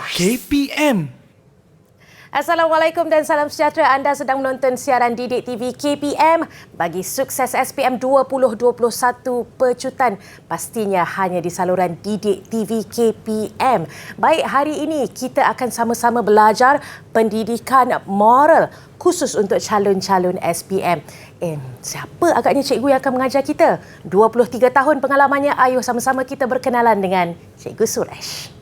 KPM. Assalamualaikum dan salam sejahtera. Anda sedang menonton siaran Didik TV KPM. Bagi sukses SPM 2021 pecutan pastinya hanya di saluran Didik TV KPM. Baik, hari ini kita akan sama-sama belajar pendidikan moral khusus untuk calon-calon SPM. Siapa agaknya cikgu yang akan mengajar kita? 23 tahun pengalamannya. Ayuh sama-sama kita berkenalan dengan Cikgu Suresh.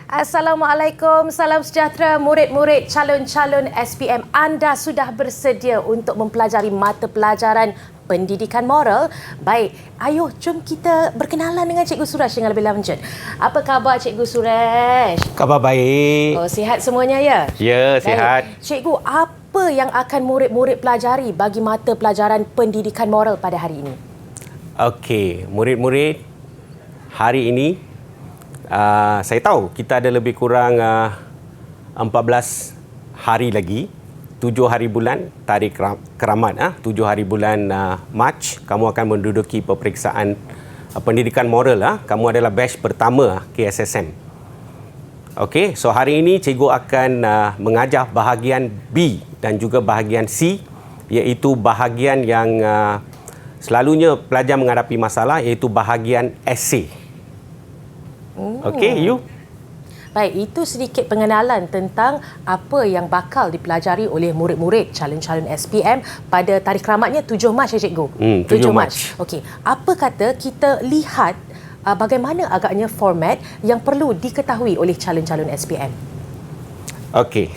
Assalamualaikum, salam sejahtera murid-murid calon-calon SPM. Anda sudah bersedia untuk mempelajari mata pelajaran pendidikan moral? Baik, ayuh jom kita berkenalan dengan Cikgu Suresh dengan lebih lanjut. Apa khabar Cikgu Suresh? Khabar baik. Oh, sihat semuanya ya? Ya, sihat. Baik. Cikgu, apa yang akan murid-murid pelajari bagi mata pelajaran pendidikan moral pada hari ini? Okey, murid-murid, hari ini saya tahu kita ada lebih kurang 14 hari lagi, 7 hari bulan tarikh keramat, 7 hari bulan Mac, kamu akan menduduki peperiksaan pendidikan moral. Kamu adalah batch pertama KSSM. Okey, so hari ini cikgu akan mengajar bahagian B dan juga bahagian C, iaitu bahagian yang selalunya pelajar menghadapi masalah, iaitu bahagian esei. Okey, you? Baik, itu sedikit pengenalan tentang apa yang bakal dipelajari oleh murid-murid calon-calon SPM pada tarikh keramatnya 7 Mac ya cikgu? 7 Mac. Okey, apa kata kita lihat bagaimana agaknya format yang perlu diketahui oleh calon-calon SPM? Okey.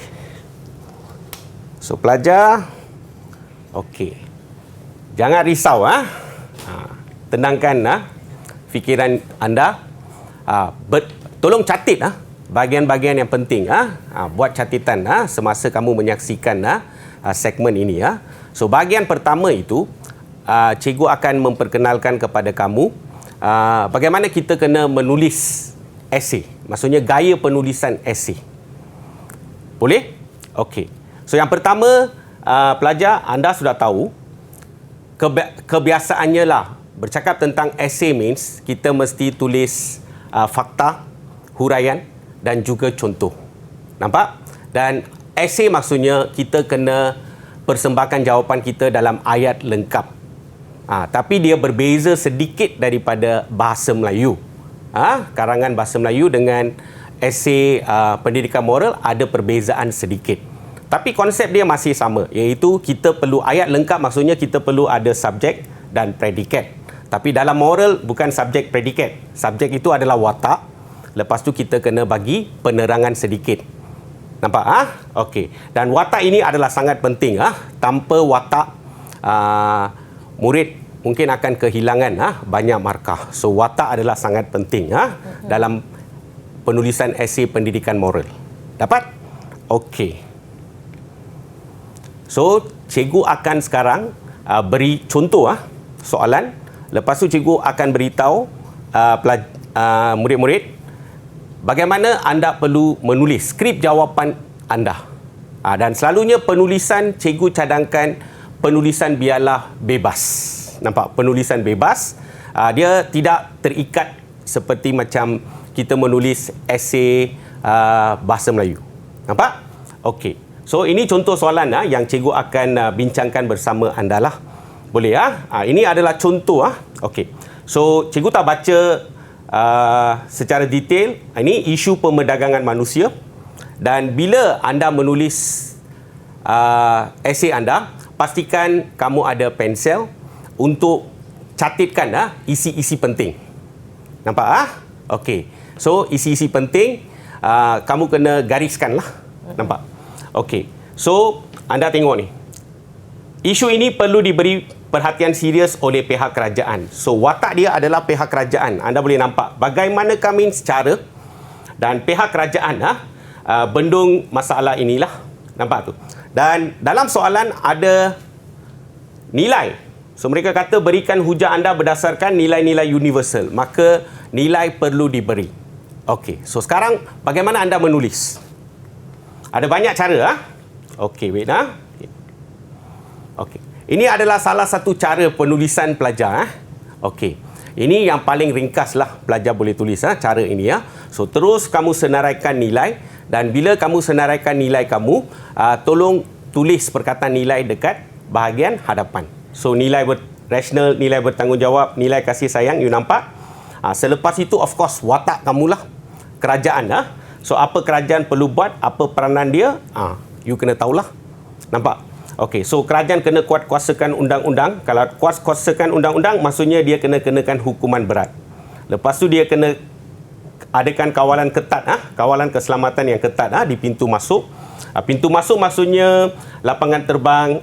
So, pelajar, okey. Jangan risau, tenangkan fikiran anda. Tolong catat bahagian-bahagian yang penting. Buat catatan semasa kamu menyaksikan segmen ini. So, bahagian pertama itu, cikgu akan memperkenalkan kepada kamu bagaimana kita kena menulis esei. Maksudnya gaya penulisan esei. Boleh? Okey. So, yang pertama, pelajar, anda sudah tahu kebiasaannya lah bercakap tentang esei means kita mesti tulis fakta, huraian dan juga contoh. Nampak? Dan esei maksudnya kita kena persembahkan jawapan kita dalam ayat lengkap. Tapi dia berbeza sedikit daripada bahasa Melayu. Karangan bahasa Melayu dengan esei pendidikan moral ada perbezaan sedikit. Tapi konsep dia masih sama, iaitu kita perlu ayat lengkap, maksudnya kita perlu ada subjek dan predikat. Tapi dalam moral bukan subjek predikat. Subjek itu adalah watak. Lepas tu kita kena bagi penerangan sedikit. Nampak? Okey. Dan watak ini adalah sangat penting. Tanpa watak, murid mungkin akan kehilangan banyak markah. So, watak adalah sangat penting dalam penulisan esei pendidikan moral. Dapat? Okey. So, cikgu akan sekarang beri contoh soalan. Lepas tu cikgu akan beritahu murid-murid bagaimana anda perlu menulis skrip jawapan anda. Dan selalunya penulisan cikgu cadangkan penulisan biarlah bebas. Nampak? Penulisan bebas. Dia tidak terikat seperti macam kita menulis esei bahasa Melayu. Nampak? Okey. So, ini contoh soalan yang cikgu akan bincangkan bersama anda lah. Boleh ini adalah contoh Okey. So, cikgu tak baca secara detail. Ini isu pemerdagangan manusia. Dan bila anda menulis esei anda, pastikan kamu ada pensel untuk catatkan isi-isi penting. Nampak? Okey. So, isi-isi penting kamu kena gariskan lah. Nampak? Okey. So, anda tengok ni. Isu ini perlu diberi perhatian serius oleh pihak kerajaan. So, watak dia adalah pihak kerajaan. Anda boleh nampak bagaimana kami secara dan pihak kerajaan bendung masalah inilah. Nampak tu. Dan dalam soalan ada nilai. So mereka kata berikan hujah anda berdasarkan nilai-nilai universal. Maka nilai perlu diberi. Okey. So sekarang bagaimana anda menulis? Ada banyak cara. Okey, wait . Okey. Ini adalah salah satu cara penulisan pelajar. Okey. Ini yang paling ringkas lah pelajar boleh tulis cara ini . So terus kamu senaraikan nilai, dan bila kamu senaraikan nilai kamu, tolong tulis perkataan nilai dekat bahagian hadapan. So nilai rasional, nilai bertanggungjawab, nilai kasih sayang, you nampak? Selepas itu of course watak kamulah kerajaan . So apa kerajaan perlu buat, apa peranan dia, you kena tahulah. Nampak? Okey, so kerajaan kena kuatkuasakan undang-undang. Kalau kuatkuasakan undang-undang, maksudnya dia kena kenakan hukuman berat. Lepas tu dia kena adakan kawalan ketat, kawalan keselamatan yang ketat di pintu masuk. Pintu masuk maksudnya lapangan terbang,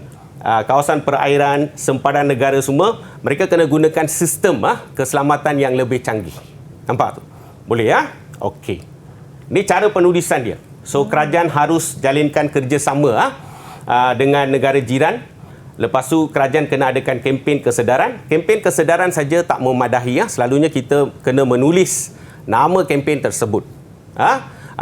kawasan perairan, sempadan negara semua. Mereka kena gunakan sistem keselamatan yang lebih canggih. Nampak tu? Boleh ya? Okey. Ini cara penulisan dia. So kerajaan harus jalinkan kerjasama dengan negara jiran. Lepas tu kerajaan kena adakan kempen kesedaran. Kempen kesedaran saja tak memadahi. Selalunya kita kena menulis nama kempen tersebut.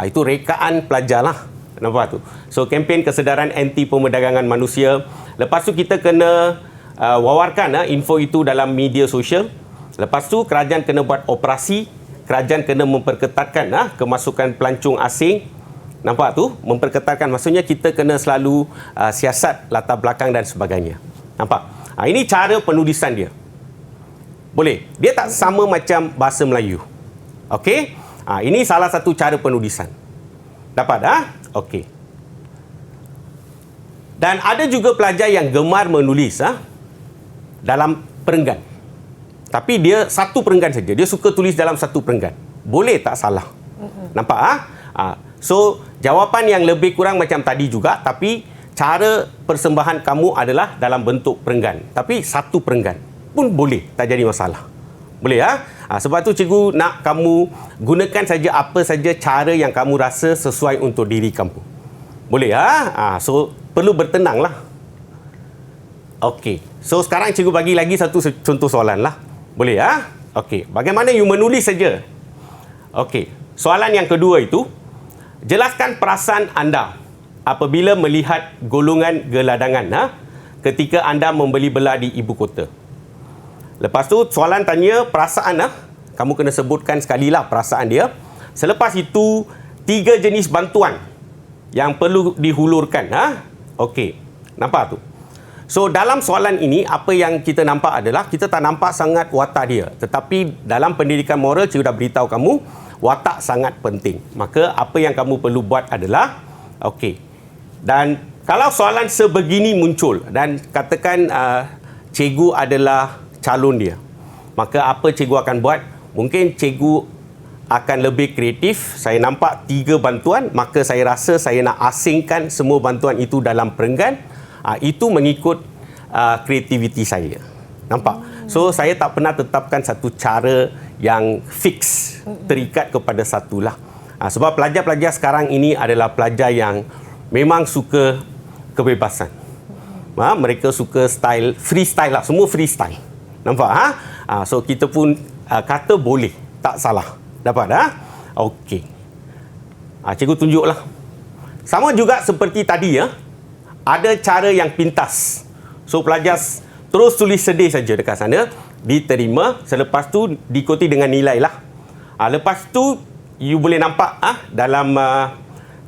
Itu rekaan pelajar lah. Nampak tu? So kempen kesedaran anti pemerdagangan manusia. Lepas tu kita kena wawarkan info itu dalam media sosial. Lepas tu kerajaan kena buat operasi. Kerajaan kena memperketatkan kemasukan pelancong asing. Nampak tu? Memperketatkan. Maksudnya kita kena selalu siasat latar belakang dan sebagainya. Nampak? Ini cara penulisan dia. Boleh? Dia tak sama macam bahasa Melayu. Okey? Ini salah satu cara penulisan. Dapat? Okey. Dan ada juga pelajar yang gemar menulis dalam perenggan. Tapi dia satu perenggan saja. Dia suka tulis dalam satu perenggan. Boleh tak salah? Nampak? So, jawapan yang lebih kurang macam tadi juga, tapi cara persembahan kamu adalah dalam bentuk perenggan. Tapi satu perenggan pun boleh, tak jadi masalah. Boleh sebab tu cikgu nak kamu gunakan saja apa saja cara yang kamu rasa sesuai untuk diri kamu. Boleh so perlu bertenanglah. Okey. So sekarang cikgu bagi lagi satu contoh soalan lah. Boleh Okey. Bagaimana you menulis saja? Okey. Soalan yang kedua itu, jelaskan perasaan anda apabila melihat golongan geladangan ketika anda membeli belah di ibu kota. Lepas tu soalan tanya perasaan kamu kena sebutkan sekali lah perasaan dia. Selepas itu 3 jenis bantuan yang perlu dihulurkan. Okey. Nampak tu? So dalam soalan ini apa yang kita nampak adalah kita tak nampak sangat watak dia. Tetapi dalam pendidikan moral cikgu dah beritahu kamu watak sangat penting. Maka apa yang kamu perlu buat adalah okey. Dan kalau soalan sebegini muncul dan katakan cikgu adalah calon dia, maka apa cikgu akan buat? Mungkin cikgu akan lebih kreatif. Saya nampak 3 bantuan, maka saya rasa saya nak asingkan semua bantuan itu dalam perenggan. Itu mengikut kreativiti saya. Nampak? So saya tak pernah tetapkan satu cara yang fix, terikat kepada satulah. Sebab pelajar-pelajar sekarang ini adalah pelajar yang memang suka kebebasan. Mereka suka style freestyle lah, semua freestyle. Nampak? So kita pun kata boleh, tak salah. Dapat? Okey. Cikgu tunjuklah. Sama juga seperti tadi ada cara yang pintas. So pelajar terus tulis sedih saja dekat sana, diterima. Selepas tu diikuti dengan nilai lah. Lepas tu you boleh nampak dalam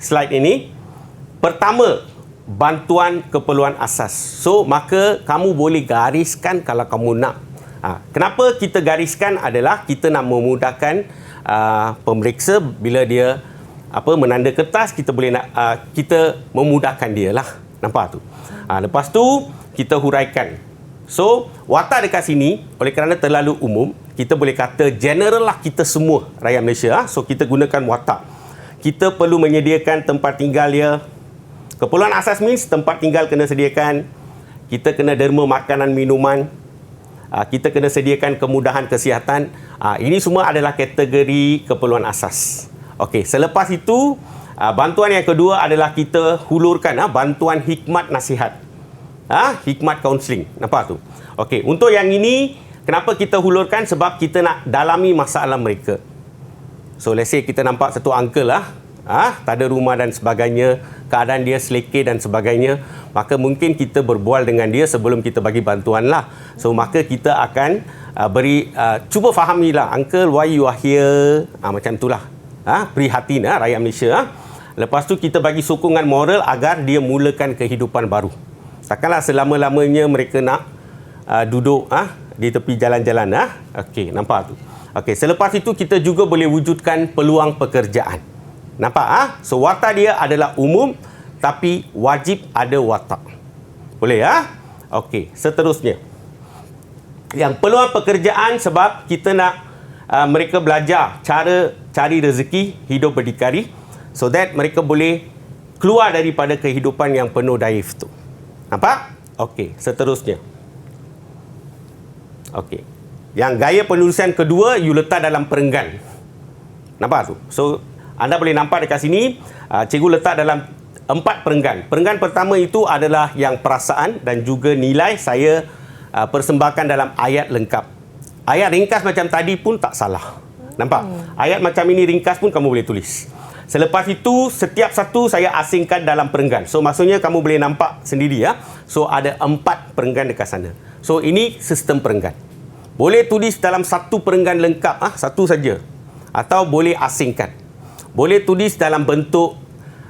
slide ini, pertama bantuan keperluan asas. So maka kamu boleh gariskan kalau kamu nak. Kenapa kita gariskan adalah kita nak memudahkan pemeriksa bila dia menanda kertas, kita boleh nak kita memudahkan dia lah. Nampak tu? Lepas tu kita huraikan. So watak dekat sini oleh kerana terlalu umum, kita boleh kata general lah kita semua rakyat Malaysia. So kita gunakan watak. Kita perlu menyediakan tempat tinggal dia. Keperluan asas means tempat tinggal kena sediakan. Kita kena derma makanan minuman. Kita kena sediakan kemudahan kesihatan. Ini semua adalah kategori keperluan asas. Okey, selepas itu bantuan yang kedua adalah kita hulurkan bantuan hikmat nasihat. Hikmat kaunseling. Nampak tu? Okey, untuk yang ini kenapa kita hulurkan? Sebab kita nak dalami masalah mereka. So let's say kita nampak satu uncle tak ada rumah dan sebagainya, keadaan dia selekeh dan sebagainya, maka mungkin kita berbual dengan dia sebelum kita bagi bantuan lah. So maka kita akan cuba fahamilah, uncle, why you are here, macam itulah. Prihatin rakyat Malaysia. Lepas tu kita bagi sokongan moral agar dia mulakan kehidupan baru. Takkanlah selama-lamanya mereka nak duduk di tepi jalan-jalan. Okey, nampak tu. Okey, selepas itu kita juga boleh wujudkan peluang pekerjaan. Nampak? So watak dia adalah umum tapi wajib ada watak. Boleh Okey, seterusnya. Yang peluang pekerjaan sebab kita nak mereka belajar cara cari rezeki, hidup berdikari, so that mereka boleh keluar daripada kehidupan yang penuh daif tu. Nampak? Okey, seterusnya. Okey. Yang gaya penulisan kedua, you letak dalam perenggan. Nampak tu? So anda boleh nampak dekat sini, cikgu letak dalam 4 perenggan. Perenggan pertama itu adalah yang perasaan dan juga nilai saya persembahkan dalam ayat lengkap. Ayat ringkas macam tadi pun tak salah. Nampak? Ayat macam ini ringkas pun kamu boleh tulis. Selepas itu, setiap satu saya asingkan dalam perenggan. So maksudnya kamu boleh nampak sendiri So ada 4 perenggan dekat sana. So ini sistem perenggan. Boleh tulis dalam satu perenggan lengkap, satu saja. Atau boleh asingkan. Boleh tulis dalam bentuk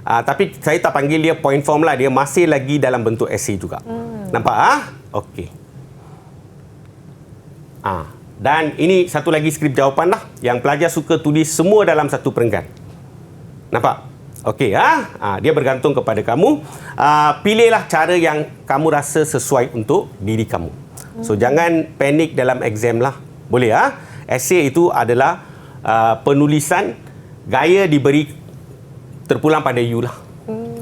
tapi saya tak panggil dia point form lah, dia masih lagi dalam bentuk esei juga. Nampak Okey. Dan ini satu lagi skrip jawapan lah yang pelajar suka tulis semua dalam satu perenggan. Nampak? Okey dia bergantung kepada kamu. Pilihlah cara yang kamu rasa sesuai untuk diri kamu. So jangan panik dalam exam lah. Boleh Esei itu adalah penulisan gaya diberi terpulang pada you lah.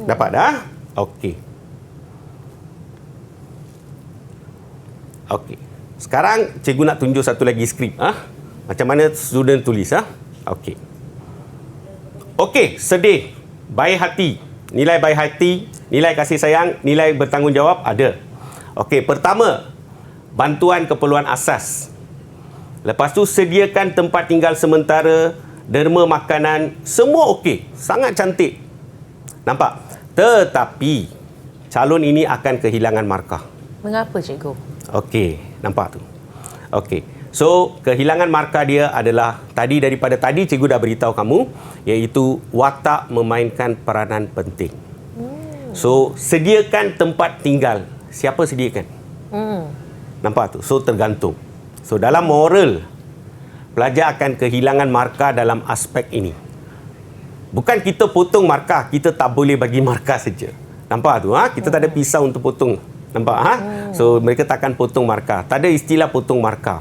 Dapat Okey. Okey. Sekarang cikgu nak tunjuk satu lagi skrip macam mana student tulis Okey. Okey, sedih, baik hati. Nilai baik hati, nilai kasih sayang, nilai bertanggungjawab ada. Okey, pertama, bantuan keperluan asas. Lepas tu sediakan tempat tinggal sementara, derma makanan, semua okey, sangat cantik. Nampak? Tetapi calon ini akan kehilangan markah. Mengapa cikgu? Okey, nampak tu. Okey. So, kehilangan markah dia adalah tadi daripada tadi cikgu dah beritahu kamu, iaitu watak memainkan peranan penting. So, sediakan tempat tinggal. Siapa sediakan? Nampak tu? So, tergantung. So, dalam moral, pelajar akan kehilangan markah dalam aspek ini. Bukan kita potong markah, kita tak boleh bagi markah saja. Nampak tu? Kita tak ada pisau untuk potong. Nampak? So, mereka takkan potong markah. Tak ada istilah potong markah.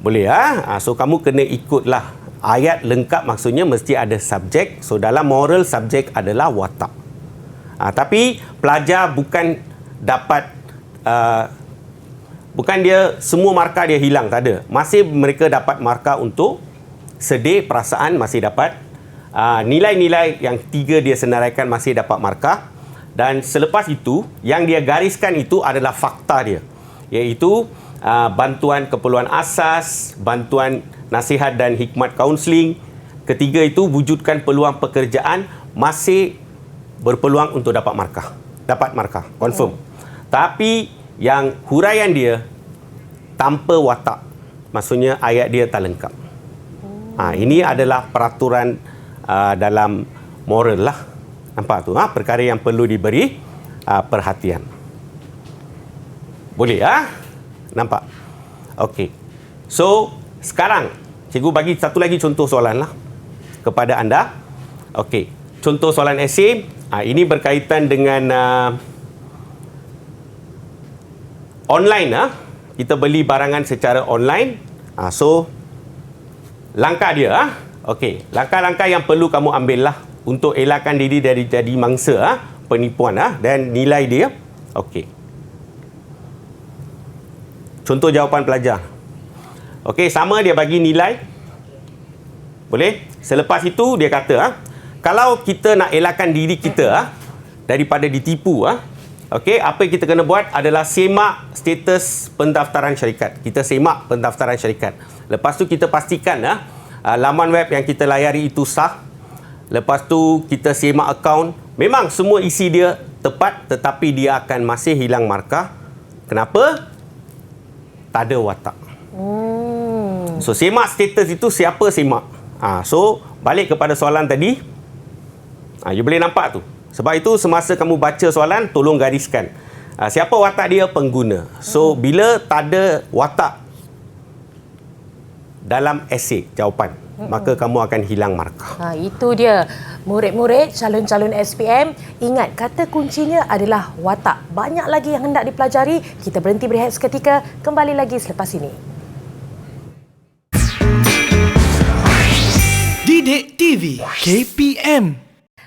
Boleh So, kamu kena ikutlah. Ayat lengkap maksudnya mesti ada subjek. So, dalam moral, subjek adalah watak. Tapi, pelajar bukan dapat... bukan dia semua markah dia hilang, tak ada. Masih mereka dapat markah untuk sedih, perasaan masih dapat. Nilai-nilai yang 3 dia senaraikan masih dapat markah. Dan selepas itu, yang dia gariskan itu adalah fakta dia. Iaitu bantuan keperluan asas, bantuan nasihat dan hikmat kaunseling. Ketiga itu, wujudkan peluang pekerjaan, masih berpeluang untuk dapat markah. Dapat markah, confirm. Tapi yang huraian dia tanpa watak, maksudnya ayat dia tak lengkap. Ini adalah peraturan dalam moral lah. Nampak tu? Perkara yang perlu diberi perhatian. Boleh nampak? Okey. So, sekarang cikgu bagi satu lagi contoh soalan lah kepada anda. Okey. Contoh soalan esei. Ini berkaitan dengan online. Kita beli barangan secara online. So, langkah dia. Okey. Langkah-langkah yang perlu kamu ambil lah untuk elakkan diri dari jadi mangsa penipuan dan nilai dia. Okey. Contoh jawapan pelajar. Okey, sama dia bagi nilai. Boleh? Selepas itu dia kata, kalau kita nak elakkan diri kita daripada ditipu, okey, apa yang kita kena buat adalah semak status pendaftaran syarikat. Kita semak pendaftaran syarikat. Lepas tu kita pastikan laman web yang kita layari itu sah. Lepas tu kita semak akaun. Memang semua isi dia tepat, tetapi dia akan masih hilang markah. Kenapa? Tak ada watak. So semak status itu siapa semak. So balik kepada soalan tadi. You boleh nampak tu. Sebab itu semasa kamu baca soalan, tolong gariskan. Siapa watak dia? Pengguna. So bila tak ada watak dalam esei jawapan, maka kamu akan hilang markah. Itu dia. Murid-murid, calon-calon SPM, ingat kata kuncinya adalah watak. Banyak lagi yang hendak dipelajari. Kita berhenti berehat seketika. Kembali lagi selepas ini. Didik TV KPM.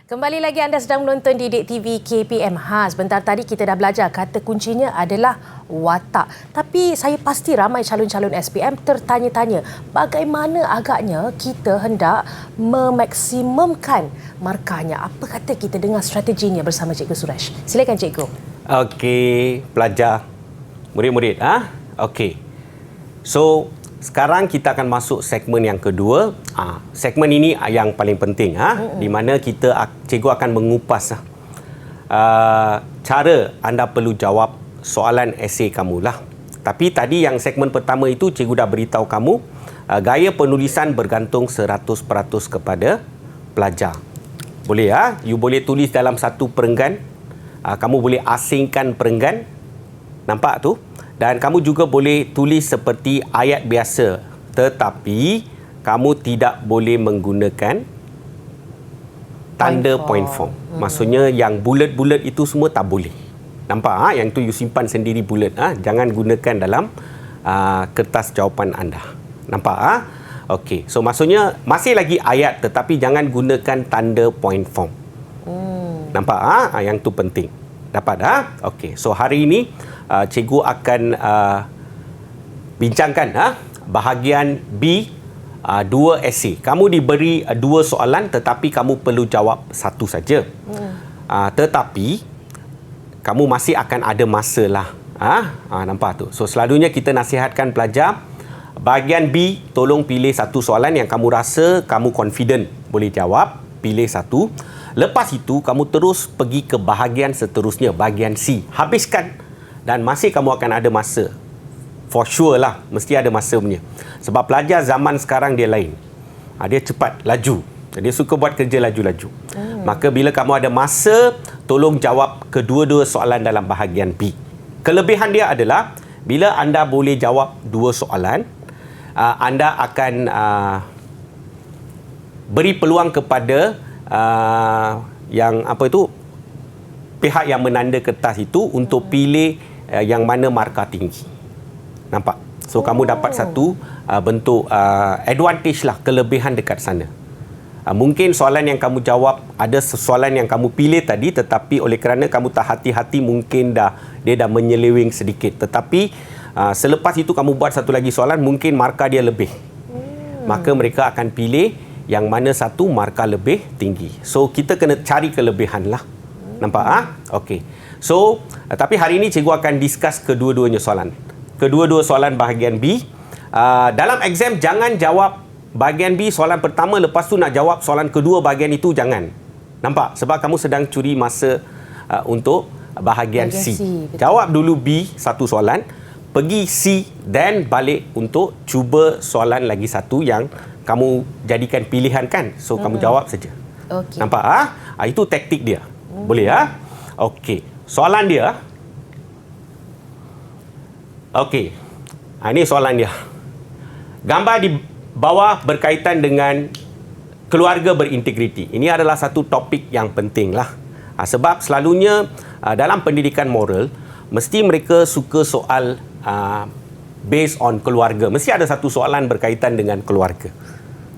Kembali lagi anda sedang menonton Didik TV KPM. Sebentar tadi kita dah belajar kata kuncinya adalah watak. Tapi saya pasti ramai calon-calon SPM tertanya-tanya bagaimana agaknya kita hendak memaksimumkan markahnya. Apa kata kita dengar strateginya bersama Cikgu Suresh? Silakan Cikgu. Okey, pelajar, murid-murid. Okey. So, sekarang kita akan masuk segmen yang kedua. Segmen ini yang paling penting, di mana cikgu akan mengupas cara anda perlu jawab soalan esei kamu lah. Tapi tadi yang segmen pertama itu cikgu dah beritahu kamu gaya penulisan bergantung 100% kepada pelajar. Boleh you boleh tulis dalam satu perenggan. Kamu boleh asingkan perenggan. Nampak tu? Dan kamu juga boleh tulis seperti ayat biasa. Tetapi kamu tidak boleh menggunakan tanda point form. Maksudnya yang bulat-bulat itu semua tak boleh. Nampak? Yang tu you simpan sendiri bulat. Jangan gunakan dalam kertas jawapan anda. Nampak? Okey. So maksudnya masih lagi ayat tetapi jangan gunakan tanda point form. Nampak? Yang tu penting. Dapat? Okey. So hari ini cikgu akan bincangkan bahagian B, dua esei. Kamu diberi dua soalan tetapi kamu perlu jawab satu saja. Tetapi kamu masih akan ada masa lah. Nampak tu. So selalunya kita nasihatkan pelajar bahagian B, tolong pilih satu soalan yang kamu rasa kamu confident boleh jawab. Pilih satu. Lepas itu kamu terus pergi ke bahagian seterusnya, bahagian C. Habiskan. Dan masih kamu akan ada masa. For sure lah. Mesti ada masa punya. Sebab pelajar zaman sekarang dia lain. Dia cepat, laju. Dia suka buat kerja laju-laju. Maka bila kamu ada masa, tolong jawab kedua-dua soalan dalam bahagian B. Kelebihan dia adalah, bila anda boleh jawab dua soalan, anda akan beri peluang kepada pihak yang menanda kertas itu untuk pilih yang mana markah tinggi. Nampak? So kamu dapat satu bentuk advantage lah, kelebihan dekat sana. Mungkin soalan yang kamu jawab, ada soalan yang kamu pilih tadi, tetapi oleh kerana kamu tak hati-hati mungkin dia dah menyeleweng sedikit. Tetapi selepas itu kamu buat satu lagi soalan, mungkin markah dia lebih. Maka mereka akan pilih yang mana satu markah lebih tinggi. So kita kena cari kelebihan lah. Nampak? Okey. So, tapi hari ini cikgu akan discuss kedua-duanya soalan. Kedua-dua soalan bahagian B. Dalam exam jangan jawab bahagian B soalan pertama, lepas tu nak jawab soalan kedua bahagian itu, jangan. Nampak? Sebab kamu sedang curi masa untuk bahagian C. Jawab dulu B satu soalan, pergi C dan balik untuk cuba soalan lagi satu yang kamu jadikan pilihan kan. So kamu jawab saja. Okay. Nampak? Itu taktik dia. Boleh Okey. Soalan dia. Okey. Ini soalan dia. Gambar di bawah berkaitan dengan keluarga berintegriti. Ini adalah satu topik yang penting lah. Sebab selalunya dalam pendidikan moral, mesti mereka suka soal based on keluarga. Mesti ada satu soalan berkaitan dengan keluarga.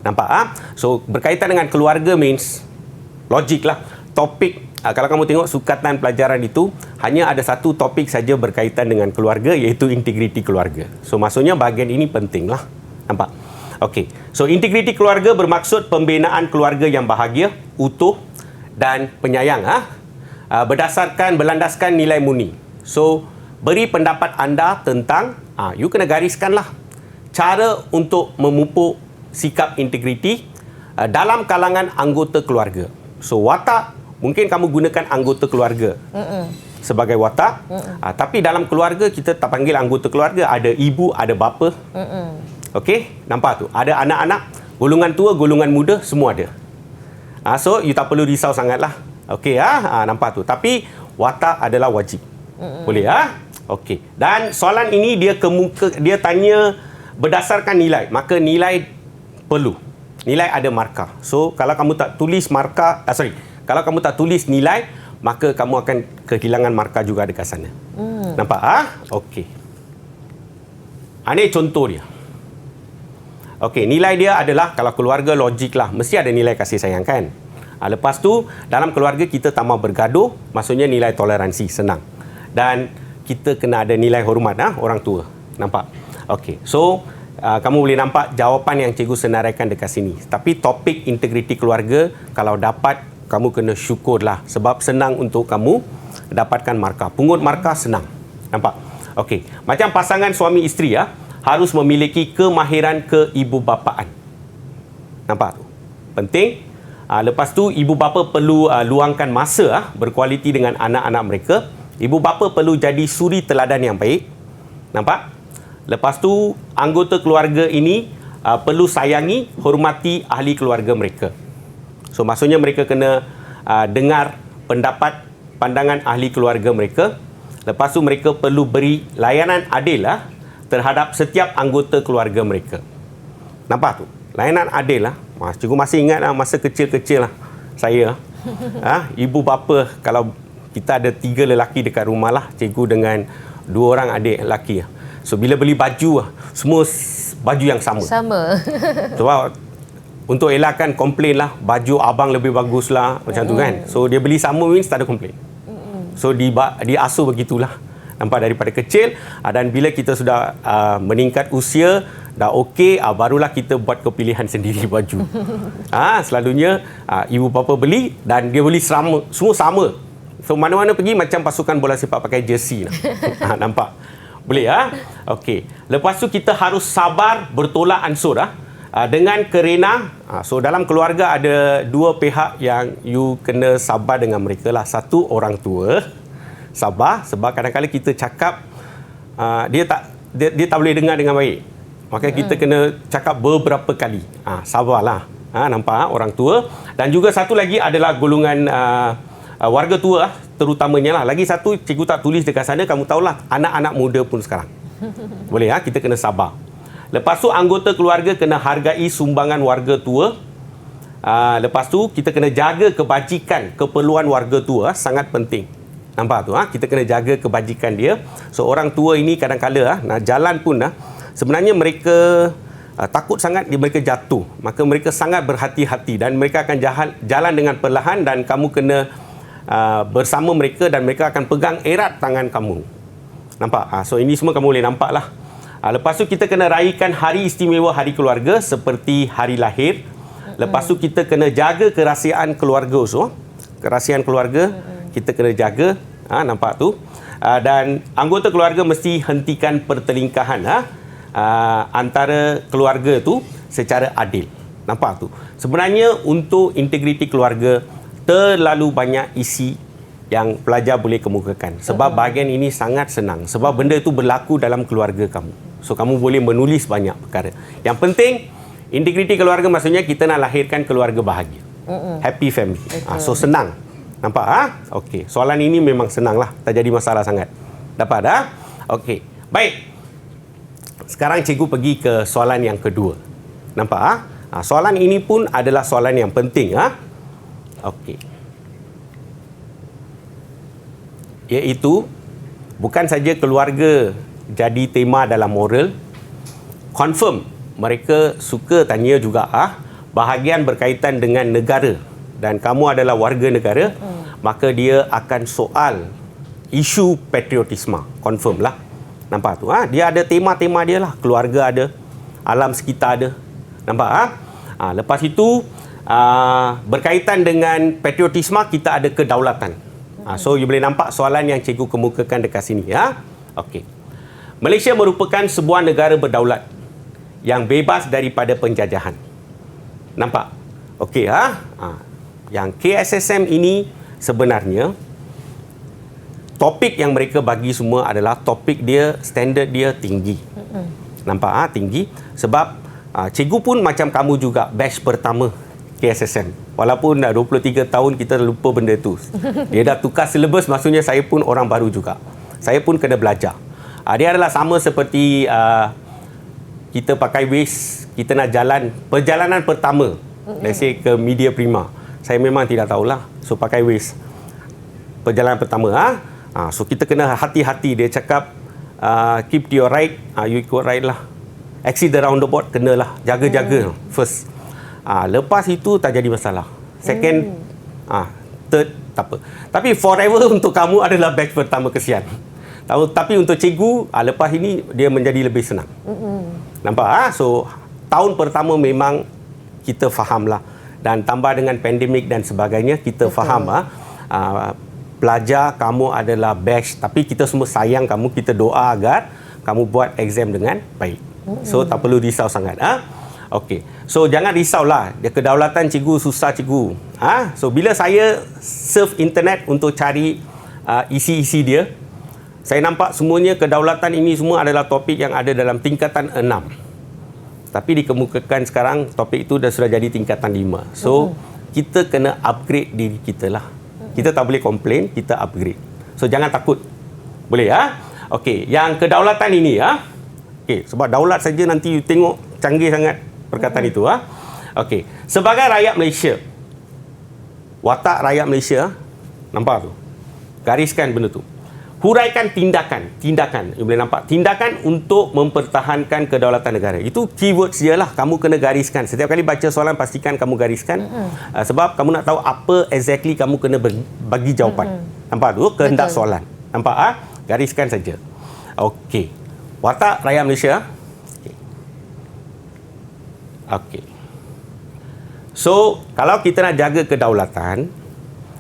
Nampak? So, berkaitan dengan keluarga means logik lah. Topik, kalau kamu tengok sukatan pelajaran itu, hanya ada satu topik saja berkaitan dengan keluarga, iaitu integriti keluarga. So, maksudnya bahagian ini penting lah. Nampak? Okey. So integriti keluarga bermaksud pembinaan keluarga yang bahagia, utuh dan penyayang berdasarkan berlandaskan nilai murni. So beri pendapat anda tentang you kena gariskanlah cara untuk memupuk sikap integriti dalam kalangan anggota keluarga. So watak mungkin kamu gunakan anggota keluarga sebagai watak. Tapi dalam keluarga kita tak panggil anggota keluarga, ada ibu, ada bapa. Okey, nampak tu. Ada anak-anak, golongan tua, golongan muda, semua ada. So you tak perlu risau sangatlah. Okey nampak tu. Tapi watak adalah wajib. Boleh Okey. Dan soalan ini dia tanya berdasarkan nilai. Maka nilai perlu. Nilai ada markah. So kalau kamu tak tulis markah, kalau kamu tak tulis nilai, maka kamu akan kehilangan markah juga dekat sana. Nampak Okey. Ini contoh dia. Okey, nilai dia adalah kalau keluarga logik lah, mesti ada nilai kasih sayang kan. Lepas tu dalam keluarga kita tak mau bergaduh, maksudnya nilai toleransi, senang. Dan kita kena ada nilai hormat orang tua. Nampak? Okey. So kamu boleh nampak jawapan yang cikgu senaraikan dekat sini. Tapi topik integriti keluarga, kalau dapat, kamu kena syukurlah. Sebab senang untuk kamu dapatkan markah. Pungut markah senang. Nampak? Okey. Macam pasangan suami isteri harus memiliki kemahiran keibubapaan. Nampak tu? Penting. Lepas tu, ibu bapa perlu luangkan masa berkualiti dengan anak-anak mereka. Ibu bapa perlu jadi suri teladan yang baik. Nampak? Lepas tu, anggota keluarga ini perlu sayangi, hormati ahli keluarga mereka. So, maksudnya mereka kena dengar pendapat, pandangan ahli keluarga mereka. Lepas tu, mereka perlu beri layanan adil terhadap setiap anggota keluarga mereka. Nampak tu? Layanan adil cikgu masih ingat masa kecil-kecil saya. Ibu bapa, kalau kita ada 3 lelaki dekat rumah cikgu dengan 2 orang adik lelaki. So bila beli baju semua baju yang sama. Sebab untuk elakkan komplain baju abang lebih bagus macam tu kan. So dia beli sama means tak ada komplain. So dia asuh begitulah. Nampak daripada kecil dan bila kita sudah meningkat usia dah okey, barulah kita buat kepilihan sendiri baju. Selalunya ibu bapa beli dan dia beli semua sama. So mana-mana pergi macam pasukan bola sepak pakai jersey. Nampak? Boleh Okey. Lepas tu kita harus sabar bertolak ansur dengan kerena. So dalam keluarga ada 2 pihak yang you kena sabar dengan mereka lah. Satu, orang tua. Sabar sebab kadang-kadang kita cakap dia tak boleh dengar dengan baik. Maka kita kena cakap beberapa kali. Sabarlah. Nampak orang tua. Dan juga satu lagi adalah golongan warga tua terutamanya lah. Lagi satu cikgu tak tulis dekat sana, kamu tahulah anak-anak muda pun sekarang. Boleh kita kena sabar. Lepas tu anggota keluarga kena hargai sumbangan warga tua. Lepas tu kita kena jaga kebajikan, keperluan warga tua sangat penting. Nampak tu kita kena jaga kebajikan dia. So orang tua ini kadang-kala nak jalan pun sebenarnya mereka takut sangat mereka jatuh. Maka mereka sangat berhati-hati dan mereka akan jalan dengan perlahan dan kamu kena bersama mereka dan mereka akan pegang erat tangan kamu. Nampak? So ini semua kamu boleh nampak lah. Lepas tu kita kena raikan hari istimewa hari keluarga seperti hari lahir. Lepas tu kita kena jaga kerahsiaan keluarga. Kerahsiaan keluarga kita kena jaga. Nampak tu? Dan anggota keluarga mesti hentikan pertelingkahan antara keluarga tu secara adil. Nampak tu? Sebenarnya untuk integriti keluarga terlalu banyak isi yang pelajar boleh kemukakan. Sebab bahagian ini sangat senang. Sebab benda itu berlaku dalam keluarga kamu. So, kamu boleh menulis banyak perkara. Yang penting, integriti keluarga maksudnya kita nak lahirkan keluarga bahagia. Happy family. So, senang. Nampak? Okey. Soalan ini memang senang lah. Tak jadi masalah sangat. Dapat Okey. Baik. Sekarang cikgu pergi ke soalan yang kedua. Nampak? Soalan ini pun adalah soalan yang penting. Okey. Iaitu bukan saja keluarga jadi tema dalam moral, confirm mereka suka tanya juga bahagian berkaitan dengan negara dan kamu adalah warga negara, maka dia akan soal isu patriotisme, confirm lah. Nampak tu dia ada tema-tema dia lah, keluarga ada, alam sekitar ada, Nampak lepas itu berkaitan dengan patriotisme, kita ada kedaulatan. So you boleh nampak soalan yang cikgu kemukakan dekat sini Okey. Malaysia merupakan sebuah negara berdaulat yang bebas daripada penjajahan. Nampak? Okey Yang KSSM ini sebenarnya topik yang mereka bagi semua adalah topik dia, standard dia tinggi. Nampak tinggi sebab cikgu pun macam kamu juga batch pertama KSSM. Walaupun dah 23 tahun kita lupa benda tu. Dia dah tukar silibus, maksudnya saya pun orang baru juga. Saya pun kena belajar. Dia adalah sama seperti kita pakai Waze, kita nak jalan perjalanan pertama. Let's say ke Media Prima. Saya memang tidak tahulah. So pakai Waze. Perjalanan pertama so kita kena hati-hati. Dia cakap keep to your right, you ikut right lah. Exit the roundabout, kenalah. Jaga-jaga first. Lepas itu tak jadi masalah. Second, third, tak apa. Tapi forever untuk kamu adalah batch pertama, kesian. Tapi untuk cikgu, lepas ini dia menjadi lebih senang. Nampak? So tahun pertama memang kita fahamlah. Dan tambah dengan pandemik dan sebagainya, kita faham pelajar kamu adalah batch, tapi kita semua sayang kamu, kita doa agar kamu buat exam dengan baik. So tak perlu risau sangat. Okey. So jangan risaulah. Dia kedaulatan cikgu susah cikgu. So bila saya surf internet untuk cari isi-isi dia, saya nampak semuanya kedaulatan ini semua adalah topik yang ada dalam tingkatan 6. Tapi dikemukakan sekarang topik itu sudah jadi tingkatan 5. So kita kena upgrade diri kita lah. Kita tak boleh komplain, kita upgrade. So jangan takut. Boleh Okey, yang kedaulatan ini okey, sebab daulat saja nanti you tengok canggih sangat perkataan itu Okey, sebagai rakyat Malaysia, watak rakyat Malaysia, nampak tu? Gariskan benda tu. Huraikan tindakan, you boleh nampak, tindakan untuk mempertahankan kedaulatan negara. Itu keywords dia lah, kamu kena gariskan. Setiap kali baca soalan pastikan kamu gariskan, sebab kamu nak tahu apa exactly kamu kena bagi jawapan. Nampak tu kehendak soalan. Nampak gariskan saja. Okey, watak rakyat Malaysia. Okey. So kalau kita nak jaga kedaulatan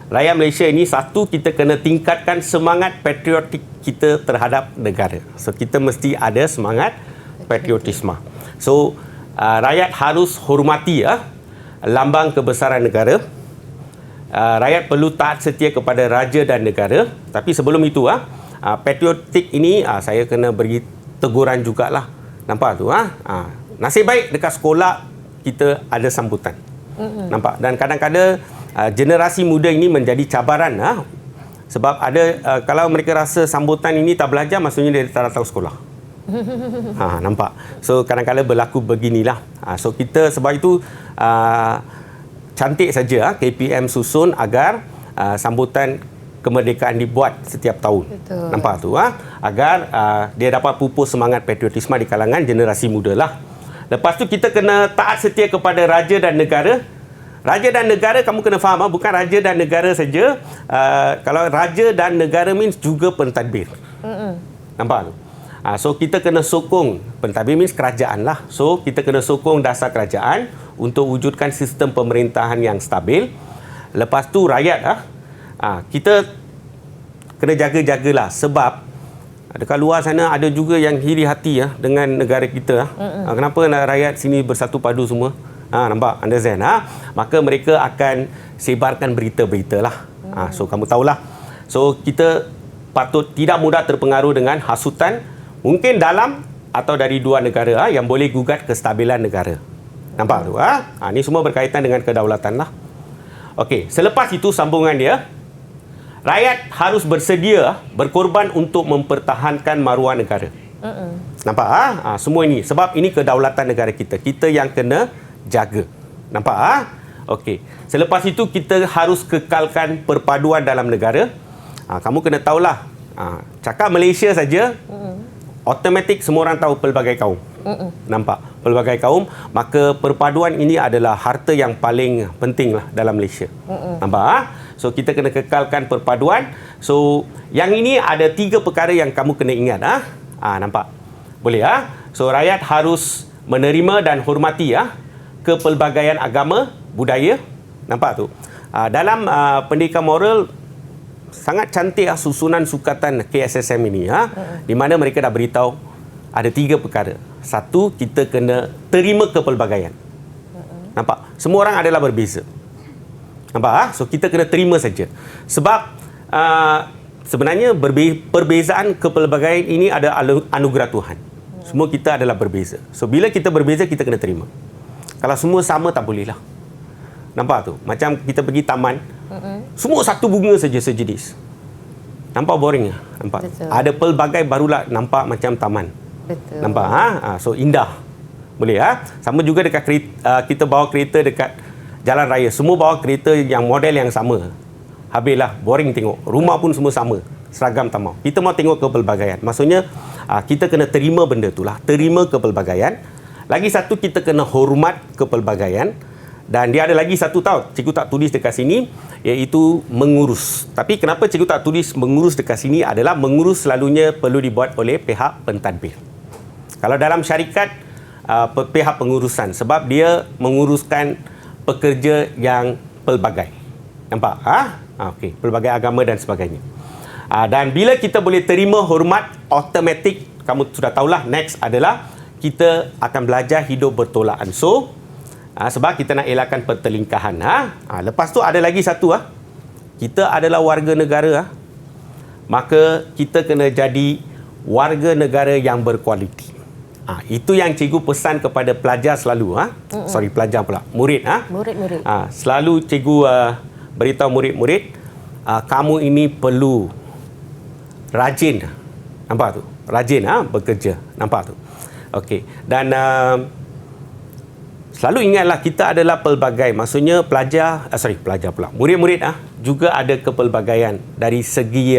rakyat Malaysia ini, satu, kita kena tingkatkan semangat patriotik kita terhadap negara. So kita mesti ada semangat patriotisme. So rakyat harus hormati lambang kebesaran negara. Rakyat perlu taat setia kepada raja dan negara. Tapi sebelum itu patriotik ini saya kena beri teguran jugalah. Nampak tu nasib baik dekat sekolah kita ada sambutan. Nampak? Dan kadang-kadang generasi muda ini menjadi cabaran sebab ada kalau mereka rasa sambutan ini tak belajar, maksudnya dia tak datang sekolah. Nampak? So kadang-kadang berlaku beginilah. So kita sebab itu cantik saja KPM susun agar sambutan kemerdekaan dibuat setiap tahun. Betul. Nampak tu agar dia dapat pupus semangat patriotisme di kalangan generasi muda lah. Lepas tu kita kena taat setia kepada raja dan negara. Raja dan negara kamu kena faham bukan raja dan negara saja. Kalau raja dan negara means juga pentadbir. Nampak tu? So kita kena sokong, pentadbir means kerajaan lah. So kita kena sokong dasar kerajaan untuk wujudkan sistem pemerintahan yang stabil. Lepas tu rakyat kita kena jaga-jagalah sebab dekat luar sana ada juga yang iri hati dengan negara kita. Kenapa rakyat sini bersatu padu semua? Nampak? Understand? Maka mereka akan sebarkan berita-berita lah. So kamu tahulah. So kita patut tidak mudah terpengaruh dengan hasutan mungkin dalam atau dari dua negara yang boleh gugat kestabilan negara. Nampak tu? Ini semua berkaitan dengan kedaulatan lah. Okey, selepas itu sambungan dia, rakyat harus bersedia berkorban untuk mempertahankan maruah negara. Nampak? Semua ini. Sebab ini kedaulatan negara kita. Kita yang kena jaga. Nampak? Okey. Selepas itu kita harus kekalkan perpaduan dalam negara. Kamu kena tahulah. Cakap Malaysia saja, automatik semua orang tahu pelbagai kaum. Nampak? Pelbagai kaum. Maka perpaduan ini adalah harta yang paling penting lah dalam Malaysia. Nampak? So kita kena kekalkan perpaduan. So yang ini ada 3 perkara yang kamu kena ingat. Nampak? Boleh So rakyat harus menerima dan hormati kepelbagaian agama, budaya. Nampak tu? Dalam pendidikan moral, sangat cantik susunan sukatan KSSM ini. Di mana mereka dah beritahu ada 3 perkara. Satu, kita kena terima kepelbagaian. Nampak? Semua orang adalah berbeza. Nampak? So, kita kena terima saja. Sebab sebenarnya perbezaan kepelbagaian ini ada anugerah Tuhan. Semua kita adalah berbeza. So, bila kita berbeza, kita kena terima. Kalau semua sama, tak boleh lah. Nampak tu? Macam kita pergi taman, semua satu bunga saja sejenis. Nampak boring lah. Nampak? Betul. Ada pelbagai barulah nampak macam taman. Betul. Nampak? So, indah. Boleh Sama juga dekat kereta, kita bawa kereta dekat jalan raya. Semua bawa kereta yang model yang sama. Habislah, boring tengok. Rumah pun semua sama. Seragam tak mau. Kita mau tengok kepelbagaian. Maksudnya, kita kena terima benda tu lah. Terima kepelbagaian. Lagi satu, kita kena hormat kepelbagaian. Dan dia ada lagi satu tahu, cikgu tak tulis dekat sini, iaitu mengurus. Tapi kenapa cikgu tak tulis mengurus dekat sini adalah mengurus selalunya perlu dibuat oleh pihak pentadbir. Kalau dalam syarikat, pihak pengurusan. Sebab dia menguruskan pekerja yang pelbagai. Nampak? Okey, pelbagai agama dan sebagainya. Dan bila kita boleh terima hormat, automatik, kamu sudah tahulah, next adalah kita akan belajar hidup bertolakan. So, sebab kita nak elakkan pertelingkahan. Lepas tu ada lagi satu. Kita adalah warga negara. Maka kita kena jadi warga negara yang berkualiti. Itu yang cikgu pesan kepada pelajar selalu. Sorry, pelajar pula. Murid. Murid-murid. Selalu cikgu beritahu murid-murid, kamu ini perlu rajin. Nampak tu? Rajin bekerja. Nampak tu? Okey. Dan selalu ingatlah, kita adalah pelbagai. Maksudnya pelajar pula. Murid-murid juga ada kepelbagaian dari segi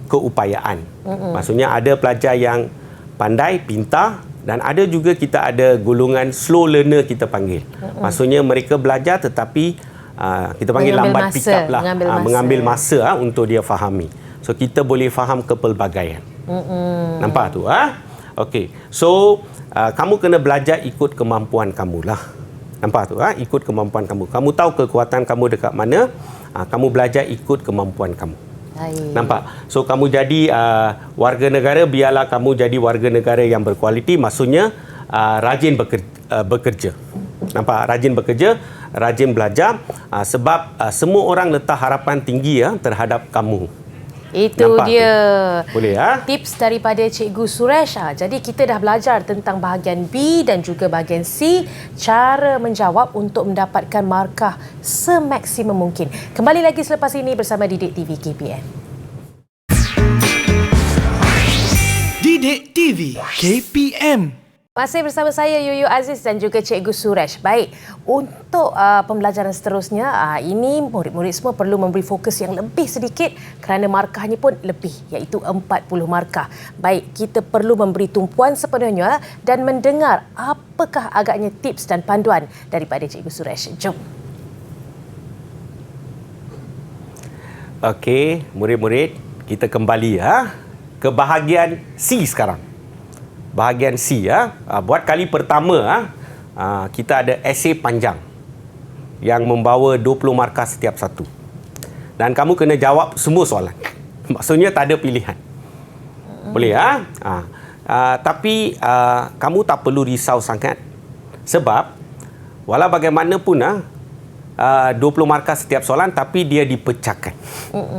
keupayaan. Maksudnya ada pelajar yang pandai, pintar, dan ada juga kita ada golongan slow learner kita panggil. Maksudnya mereka belajar tetapi kita panggil lambat pick up lah. Mengambil masa untuk dia fahami. So kita boleh faham kepelbagaian. Nampak tu? Okey. So kamu kena belajar ikut kemampuan kamu lah. Nampak tu? Ikut kemampuan kamu. Kamu tahu kekuatan kamu dekat mana, kamu belajar ikut kemampuan kamu. Baik. Nampak? So, kamu jadi warga negara, biarlah kamu jadi warga negara yang berkualiti. Maksudnya, rajin bekerja. Nampak? Rajin bekerja, rajin belajar. Sebab semua orang letak harapan tinggi terhadap kamu. Itu Nampak dia. Tu? Boleh Tips daripada Cikgu Suresh. Jadi kita dah belajar tentang bahagian B dan juga bahagian C, cara menjawab untuk mendapatkan markah semaksimum mungkin. Kembali lagi selepas ini bersama Didik TV KPM. Didik TV KPM. Masih bersama saya Yuyu Aziz dan juga Cikgu Suresh. Baik, untuk pembelajaran seterusnya, ini murid-murid semua perlu memberi fokus yang lebih sedikit kerana markahnya pun lebih, iaitu 40 markah. Baik, kita perlu memberi tumpuan sepenuhnya dan mendengar apakah agaknya tips dan panduan daripada Cikgu Suresh. Jom. Okey, murid-murid, kita kembali ke bahagian C sekarang. Bahagian C buat kali pertama kita ada esei panjang yang membawa 20 markah setiap satu. Dan kamu kena jawab semua soalan. Maksudnya tak ada pilihan. Boleh tapi kamu tak perlu risau sangat. Sebab walau bagaimanapun 20 markah setiap soalan, tapi dia dipecahkan.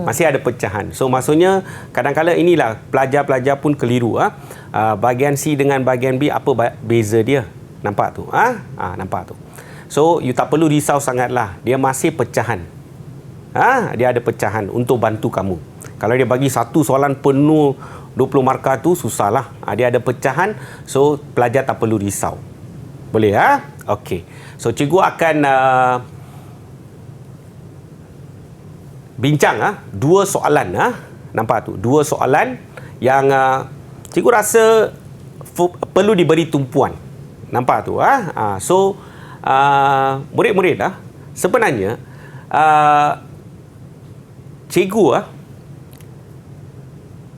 Masih ada pecahan. So maksudnya kadang-kadang inilah pelajar-pelajar pun keliru. Bahagian C dengan bahagian B, apa beza dia? Nampak tu? Nampak tu. So you tak perlu risau sangatlah. Dia masih pecahan. Dia ada pecahan untuk bantu kamu. Kalau dia bagi satu soalan penuh 20 markah tu susahlah. Dia ada pecahan, so pelajar tak perlu risau. Boleh Okey. So cikgu akan bincang dua soalan. Nampak tu? Dua soalan yang cikgu rasa perlu diberi tumpuan. Nampak tu? So murid-murid sebenarnya cikgu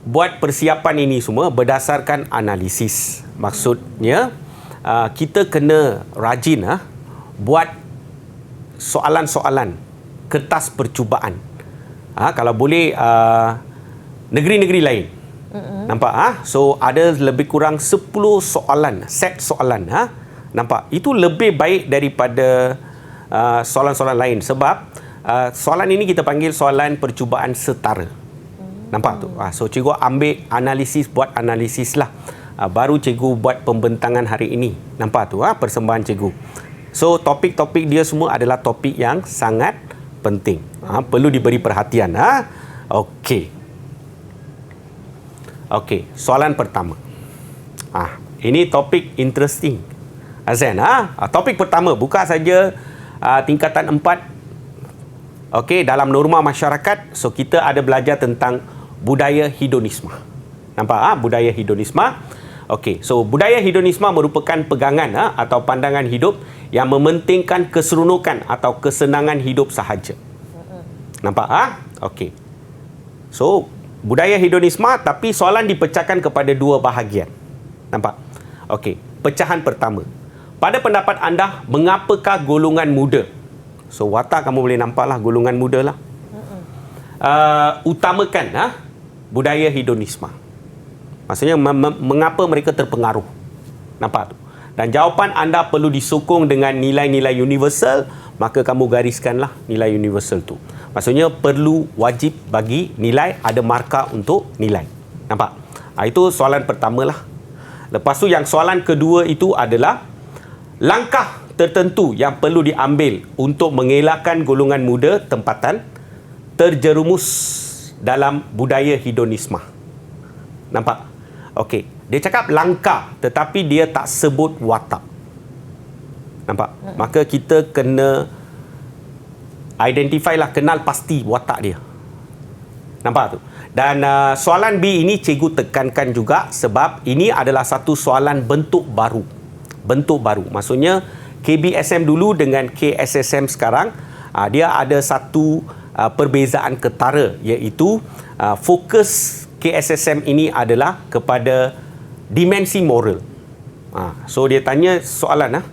buat persiapan ini semua berdasarkan analisis. Maksudnya kita kena rajin buat soalan-soalan kertas percubaan. Kalau boleh negeri-negeri lain. Nampak? So ada lebih kurang 10 soalan, set soalan. Nampak? Itu lebih baik daripada soalan-soalan lain sebab soalan ini kita panggil soalan percubaan setara. Nampak tu? So cikgu ambil analisis, buat analisis lah. Baru cikgu buat pembentangan hari ini. Nampak tu? Persembahan cikgu. So topik-topik dia semua adalah topik yang sangat penting. Perlu diberi perhatian. Okey. Okey, soalan pertama. Ini topik interesting. Azan, topik pertama buka saja tingkatan 4. Okey, dalam norma masyarakat. So kita ada belajar tentang budaya hedonisme. Nampak? Budaya hedonisme. Okey, so budaya hedonisme merupakan pegangan atau pandangan hidup yang mementingkan keseronokan atau kesenangan hidup sahaja. Nampak? Okey. So, budaya hedonisme tapi soalan dipecahkan kepada 2 bahagian. Nampak? Okey. Pecahan pertama. Pada pendapat anda, mengapakah golongan muda? So, watak kamu boleh nampaklah golongan muda lah. Utamakan budaya hedonisme. Maksudnya mengapa mereka terpengaruh. Nampak tu? Dan jawapan anda perlu disokong dengan nilai-nilai universal, maka kamu gariskanlah nilai universal tu. Maksudnya perlu wajib bagi nilai, ada markah untuk nilai. Nampak? Itu soalan pertama lah. Lepas tu yang soalan kedua itu adalah langkah tertentu yang perlu diambil untuk mengelakkan golongan muda tempatan terjerumus dalam budaya hedonisme. Nampak? Okey, dia cakap langkah tetapi dia tak sebut watak. Nampak? Maka kita kena identify lah, kenal pasti watak dia. Nampak tu? Dan soalan B ini cikgu tekankan juga sebab ini adalah satu soalan bentuk baru. Bentuk baru. Maksudnya KBSM dulu dengan KSSM sekarang, dia ada satu perbezaan ketara, iaitu fokus KSSM ini adalah kepada dimensi moral. So dia tanya soalan,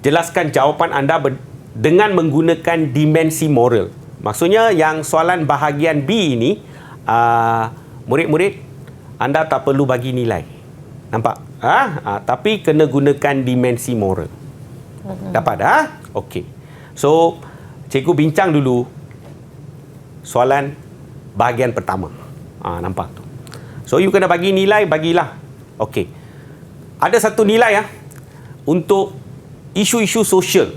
jelaskan jawapan anda dengan menggunakan dimensi moral. Maksudnya yang soalan bahagian B ini, murid-murid, anda tak perlu bagi nilai. Nampak? Tapi kena gunakan dimensi moral. Dapat? Okey. So cikgu bincang dulu soalan bahagian pertama. Nampak tu. So you kena bagi nilai, bagilah. Okey. Ada satu nilai untuk isu-isu sosial.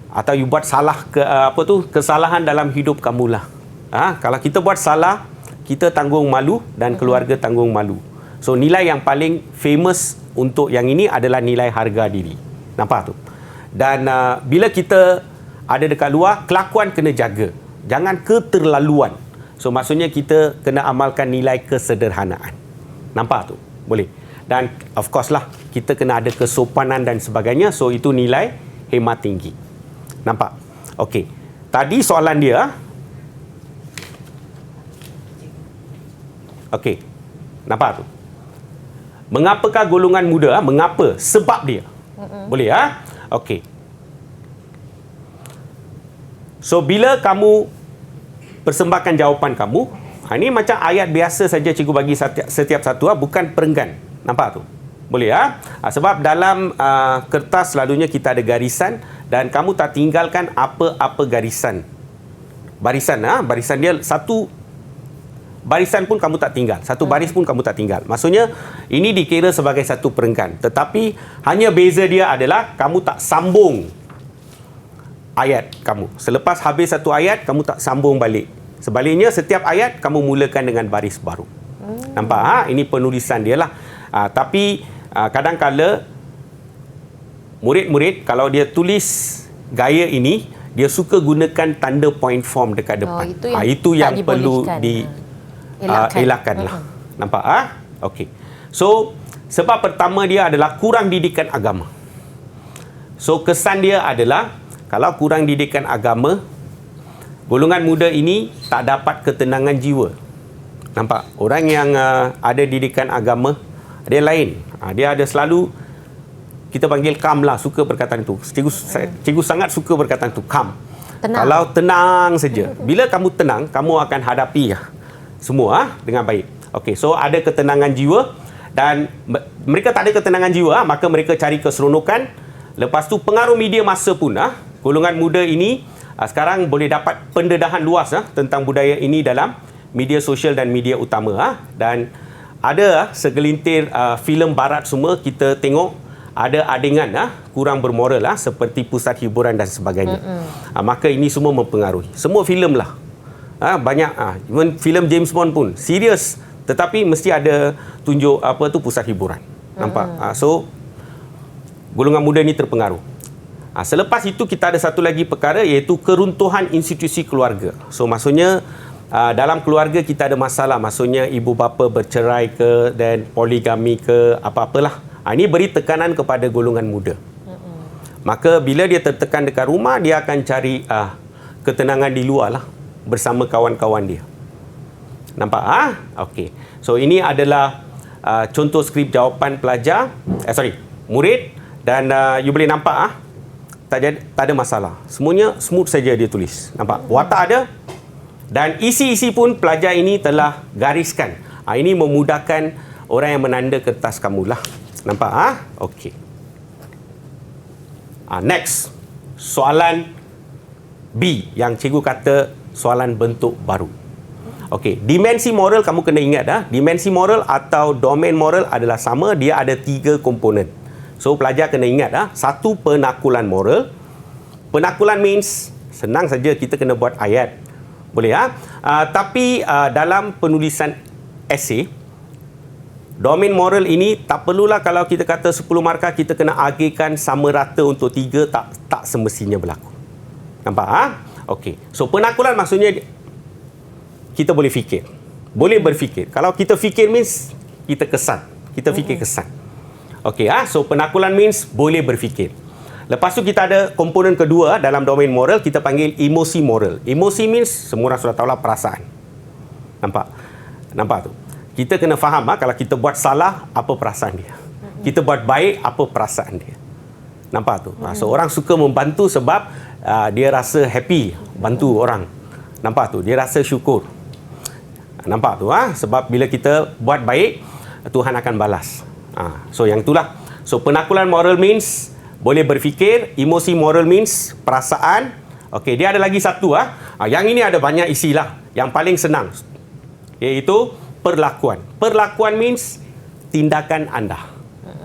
Atau you buat salah kesalahan dalam hidup kamulah. Kalau kita buat salah, kita tanggung malu dan keluarga tanggung malu. So nilai yang paling famous untuk yang ini adalah nilai harga diri. Nampak tu? Dan bila kita ada dekat luar, kelakuan kena jaga. Jangan keterlaluan. So maksudnya kita kena amalkan nilai kesederhanaan. Nampak tu? Boleh. Dan of course lah, kita kena ada kesopanan dan sebagainya. So itu nilai hemat tinggi. Nampak? Okey. Tadi soalan dia. Okey. Nampak tu? Mengapakah golongan muda? Mengapa? Sebab dia. Boleh? Okey. So bila kamu persembahkan jawapan kamu, ini macam ayat biasa saja cikgu bagi setiap satu, bukan perenggan. Nampak tu? Boleh? Sebab dalam kertas selalunya kita ada garisan dan kamu tak tinggalkan apa-apa garisan. Barisan dia satu barisan pun kamu tak tinggal. Satu baris pun kamu tak tinggal. Maksudnya ini dikira sebagai satu perenggan. Tetapi hanya beza dia adalah kamu tak sambung ayat kamu. Selepas habis satu ayat, kamu tak sambung balik. Sebaliknya, setiap ayat kamu mulakan dengan baris baru. Nampak? Ini penulisan dia lah. Tapi kadang-kala murid-murid kalau dia tulis gaya ini, dia suka gunakan tanda point form dekat depan. Itu yang perlu dielakkan lah. Nampak? Okey. So, sebab pertama dia adalah kurang didikan agama. So, kesan dia adalah kalau kurang didikan agama, golongan muda ini tak dapat ketenangan jiwa. Nampak? Orang yang ada didikan agama, dia lain. Dia ada selalu kita panggil calm lah, suka perkataan itu. Cikgu sangat suka perkataan itu, calm. Tenang. Kalau tenang saja. Bila kamu tenang, kamu akan hadapi semua dengan baik. Okey, so ada ketenangan jiwa dan mereka tak ada ketenangan jiwa, maka mereka cari keseronokan. Lepas tu pengaruh media massa pun golongan muda ini sekarang boleh dapat pendedahan luas tentang budaya ini dalam media sosial dan media utama. Dan ada segelintir filem barat semua kita tengok ada adegan kurang bermoral seperti pusat hiburan dan sebagainya. Maka ini semua mempengaruhi. Semua filem lah. Banyak even filem James Bond pun serius, tetapi mesti ada tunjuk pusat hiburan. Nampak? So golongan muda ini terpengaruh. Selepas itu kita ada satu lagi perkara, iaitu keruntuhan institusi keluarga. So maksudnya dalam keluarga kita ada masalah, maksudnya ibu bapa bercerai ke dan poligami ke apa-apalah. Ini beri tekanan kepada golongan muda. Maka bila dia tertekan dekat rumah, dia akan cari ketenangan di luar lah, bersama kawan-kawan dia. Nampak? Okey. So ini adalah contoh skrip jawapan pelajar, murid, dan you boleh nampak tak ada masalah. Semuanya smooth saja dia tulis. Nampak? Watak ada dan isi-isi pun pelajar ini telah gariskan. Ini memudahkan orang yang menanda kertas kamu lah. Nampak? Okey. Next. Soalan B yang cikgu kata soalan bentuk baru. Okey, dimensi moral kamu kena ingat dimensi moral atau domain moral adalah sama, dia ada 3 komponen. So pelajar kena ingat satu, penakulan moral. Penakulan means senang saja, kita kena buat ayat. Boleh tapi dalam penulisan esei, domain moral ini tak perlulah kalau kita kata 10 markah kita kena agihkan sama rata untuk 3, tak semestinya berlaku. Nampak? Okey. So penakulan maksudnya kita boleh fikir. Boleh berfikir. Kalau kita fikir means kita kesan. Kita fikir kesan. Okey, so penakulan means boleh berfikir. Lepas tu kita ada komponen kedua dalam domain moral, kita panggil emosi moral. Emosi means semua orang sudah tahulah perasaan. Nampak tu? Kita kena faham kalau kita buat salah, apa perasaan dia. Kita buat baik, apa perasaan dia. Nampak tu? So orang suka membantu sebab dia rasa happy bantu orang. Nampak tu? Dia rasa syukur. Nampak tu? Sebab bila kita buat baik, Tuhan akan balas. So yang itulah. So penakulan moral means boleh berfikir. Emosi moral means perasaan. Okey, dia ada lagi satu. Yang ini ada banyak isilah. Yang paling senang, iaitu perlakuan. Perlakuan means tindakan anda.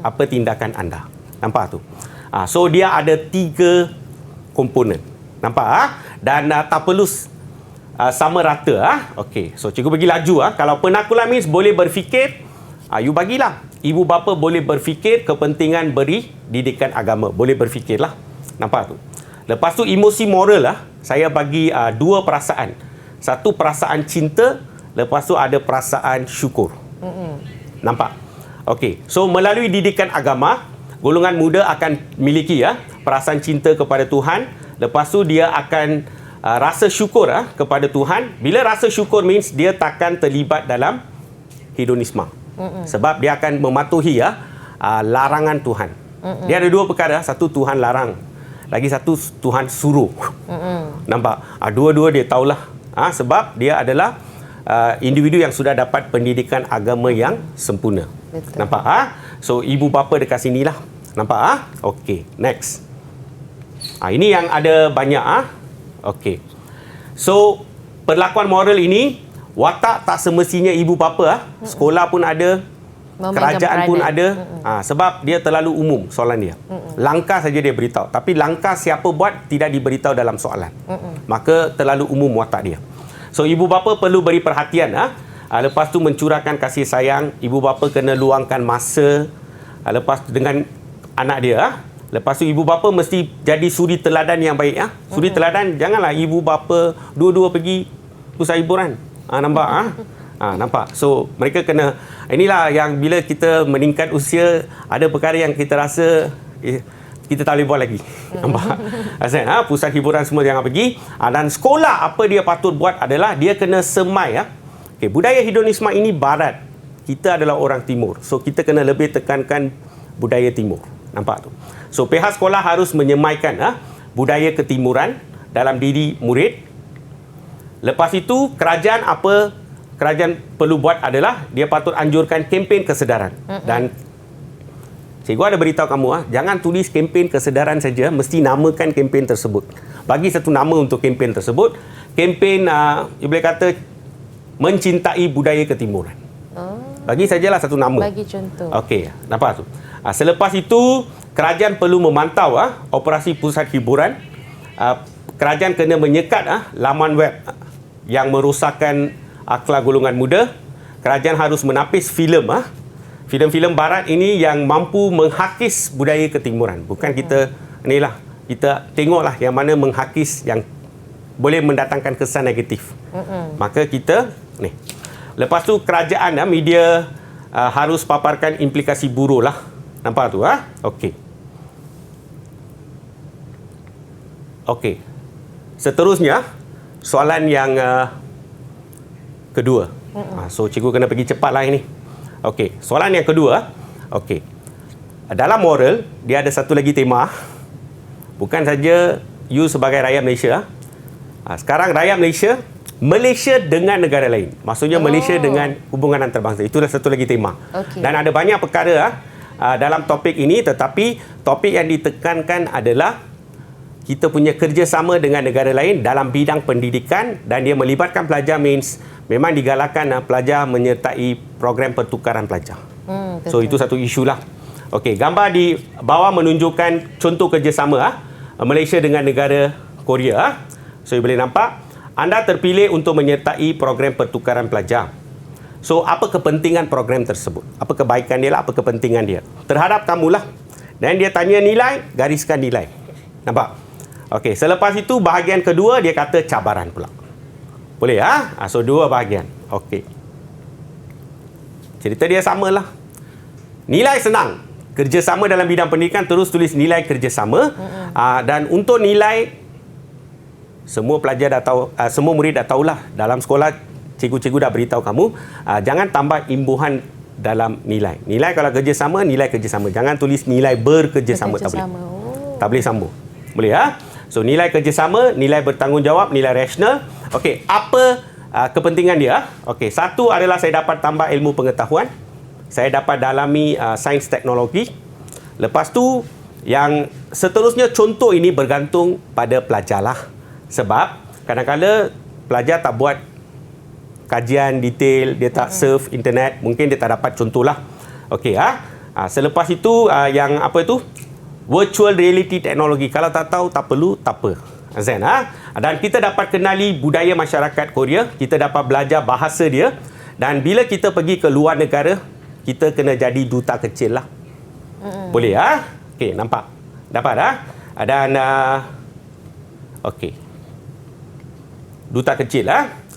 Apa tindakan anda? Nampak tu? So dia ada 3 komponen. Nampak? Dan tak perlu sama rata. Okey, so cikgu bagi laju. Kalau penakulan means boleh berfikir, you bagilah. Ibu bapa boleh berfikir kepentingan beri didikan agama. Boleh berfikirlah. Nampak tu? Lepas tu emosi moral saya bagi 2 perasaan. Satu perasaan cinta, lepas tu ada perasaan syukur. Nampak? Okey. So melalui didikan agama, golongan muda akan miliki perasaan cinta kepada Tuhan. Lepas tu dia akan rasa syukur kepada Tuhan. Bila rasa syukur means dia takkan terlibat dalam hedonisme. Sebab dia akan mematuhi larangan Tuhan. Dia ada 2 perkara. Satu, Tuhan larang. Lagi satu, Tuhan suruh. Nampak? Dua-dua dia tahulah. Sebab dia adalah individu yang sudah dapat pendidikan agama yang sempurna. Betul. Nampak? So ibu bapa dekat sinilah. Nampak? Okey, next. Ini yang ada banyak. Okey. So perlakuan moral ini, watak tak semestinya ibu bapa. Sekolah pun ada, kerajaan pun ada. Sebab dia terlalu umum soalan dia. Langkah saja dia beritahu, tapi langkah siapa buat tidak diberitahu dalam soalan. Maka terlalu umum watak dia. So ibu bapa perlu beri perhatian. Lepas tu mencurahkan kasih sayang. Ibu bapa kena luangkan masa lepas tu dengan anak dia. Lepas tu ibu bapa mesti jadi suri teladan yang baik. Suri teladan, janganlah ibu bapa dua-dua pergi pusat hiburan. Nampak? Nampak? So mereka kena, inilah yang bila kita meningkat usia, ada perkara yang kita rasa kita tak boleh buat lagi. Nampak? Pusat hiburan semua jangan pergi. Dan sekolah apa dia patut buat adalah dia kena semai. Okay, budaya hedonisme ini barat. Kita adalah orang timur. So kita kena lebih tekankan budaya timur. Nampak tu. So pihak sekolah harus menyemaikan budaya ketimuran dalam diri murid. Lepas itu kerajaan perlu buat adalah dia patut anjurkan kempen kesedaran. Dan cikgu ada beritahu kamu jangan tulis kempen kesedaran saja, mesti namakan kempen tersebut. Bagi satu nama untuk kempen tersebut. Kempen boleh kata mencintai budaya ketimuran. Bagi sajalah satu nama. Bagi contoh. Okey, nampak tu. Selepas itu kerajaan perlu memantau operasi pusat hiburan. Kerajaan kena menyekat laman web yang merosakkan akhlak golongan muda. Kerajaan harus menapis filem filem-filem barat ini yang mampu menghakis budaya ketimuran. Bukan kita kita tengoklah yang mana menghakis yang boleh mendatangkan kesan negatif. Maka kita ni. Lepas tu kerajaan media harus paparkan implikasi buruk lah. Nampak tu Okey. Okey. Seterusnya soalan yang kedua. So cikgu kena pergi cepatlah ini. Okey, soalan yang kedua. Okey. Dalam moral dia ada satu lagi tema. Bukan saja you sebagai rakyat Malaysia. Sekarang rakyat Malaysia dengan negara lain. Maksudnya Malaysia dengan hubungan antarabangsa. Itulah satu lagi tema. Okay. Dan ada banyak perkara dalam topik ini, tetapi topik yang ditekankan adalah kita punya kerjasama dengan negara lain dalam bidang pendidikan, dan dia melibatkan pelajar means memang digalakkan pelajar menyertai program pertukaran pelajar. So itu satu isu lah. Okey, gambar di bawah menunjukkan contoh kerjasama Malaysia dengan negara Korea. So you boleh nampak anda terpilih untuk menyertai program pertukaran pelajar. So apa kepentingan program tersebut? Apa kebaikan dia lah, apa kepentingan dia? Terhadap kamulah. Dan dia tanya nilai, gariskan nilai. Nampak? Okey, selepas itu bahagian kedua dia kata cabaran pula. Boleh So dua bahagian. Okey. Cerita dia samalah. Nilai senang. Kerjasama dalam bidang pendidikan terus tulis nilai kerjasama. Dan untuk nilai semua pelajar dah tahu, semua murid dah tahulah dalam sekolah cikgu-cikgu dah beritahu kamu, jangan tambah imbuhan dalam nilai. Nilai kalau kerjasama, nilai kerjasama. Jangan tulis nilai berkerjasama. Tak boleh. Tak boleh sambung. Boleh So nilai kerjasama, nilai bertanggungjawab, nilai rasional. Okey, apa kepentingan dia? Okey, satu adalah saya dapat tambah ilmu pengetahuan. Saya dapat dalami sains teknologi. Lepas tu yang seterusnya contoh ini bergantung pada pelajar lah. Sebab kadang-kadang pelajar tak buat kajian detail, dia tak surf internet, mungkin dia tak dapat contoh lah. Okey, selepas itu yang apa itu? Virtual reality teknologi. Kalau tak tahu, tak perlu, tak apa. Zain, Dan kita dapat kenali budaya masyarakat Korea, kita dapat belajar bahasa dia, dan bila kita pergi ke luar negara, kita kena jadi duta kecil lah. Boleh Okey, nampak? Dapat Dan okey. Duta kecil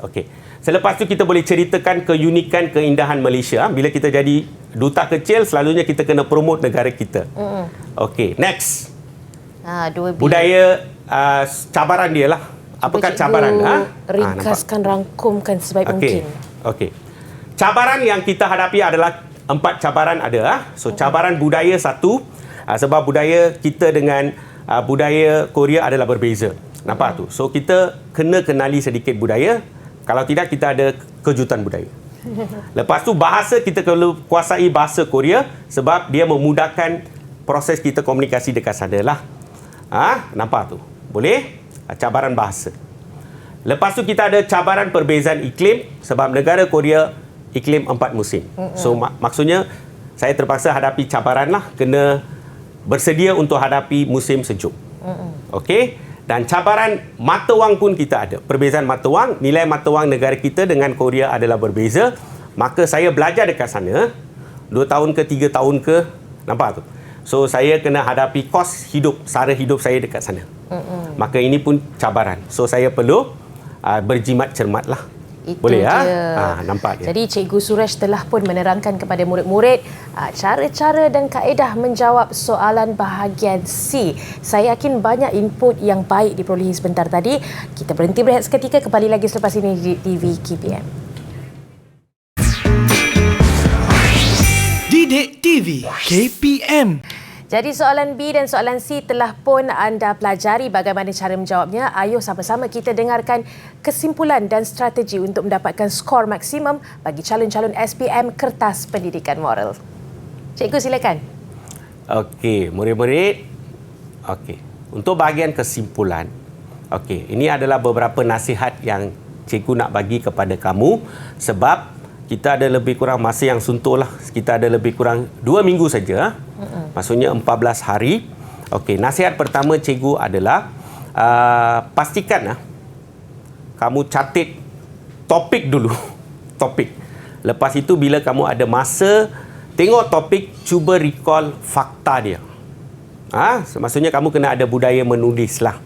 Okey. Selepas tu kita boleh ceritakan keunikan, keindahan Malaysia. Bila kita jadi duta kecil, selalunya kita kena promote negara kita. Okey, next. Budaya cabaran dia lah. Apakah cabaran? Ringkaskan, rangkumkan sebaik mungkin. Okey. Cabaran yang kita hadapi adalah 4 cabaran ada. So cabaran budaya satu, sebab budaya kita dengan budaya Korea adalah berbeza. Nampak tu? So kita kena kenali sedikit budaya. Kalau tidak, kita ada kejutan budaya. Lepas tu bahasa, kita perlu kuasai bahasa Korea sebab dia memudahkan proses kita komunikasi dekat sana lah. Nampak tu? Boleh? Cabaran bahasa. Lepas tu kita ada cabaran perbezaan iklim sebab negara Korea iklim 4 musim. So maksudnya saya terpaksa hadapi cabaran lah, kena bersedia untuk hadapi musim sejuk. Okey? Dan cabaran mata wang pun kita ada. Perbezaan mata wang, nilai mata wang negara kita dengan Korea adalah berbeza. Maka saya belajar dekat sana 2 tahun ke 3 tahun ke, nampak tu. So saya kena hadapi kos hidup, sara hidup saya dekat sana. Maka ini pun cabaran. So saya perlu berjimat cermat lah. Itu boleh dia. Nampak dia. Jadi Cikgu Suresh telah pun menerangkan kepada murid-murid cara-cara dan kaedah menjawab soalan bahagian C. Saya yakin banyak input yang baik diperolehi sebentar tadi. Kita berhenti berehat seketika, kembali lagi selepas ini di TV KPM. Didik TV KPM. Jadi soalan B dan soalan C telah pun anda pelajari bagaimana cara menjawabnya. Ayo sama-sama kita dengarkan kesimpulan dan strategi untuk mendapatkan skor maksimum bagi calon-calon SPM Kertas Pendidikan Moral. Cikgu silakan. Okey, murid-murid. Okey, untuk bahagian kesimpulan. Okey, ini adalah beberapa nasihat yang cikgu nak bagi kepada kamu sebab kita ada lebih kurang masa yang suntuk lah. Kita ada lebih kurang 2 minggu saja. Maksudnya 14 hari. Okey, nasihat pertama cikgu adalah pastikan kamu catat topik dulu. Topik. Lepas itu bila kamu ada masa, tengok topik, cuba recall fakta dia. Maksudnya kamu kena ada budaya menulis lah.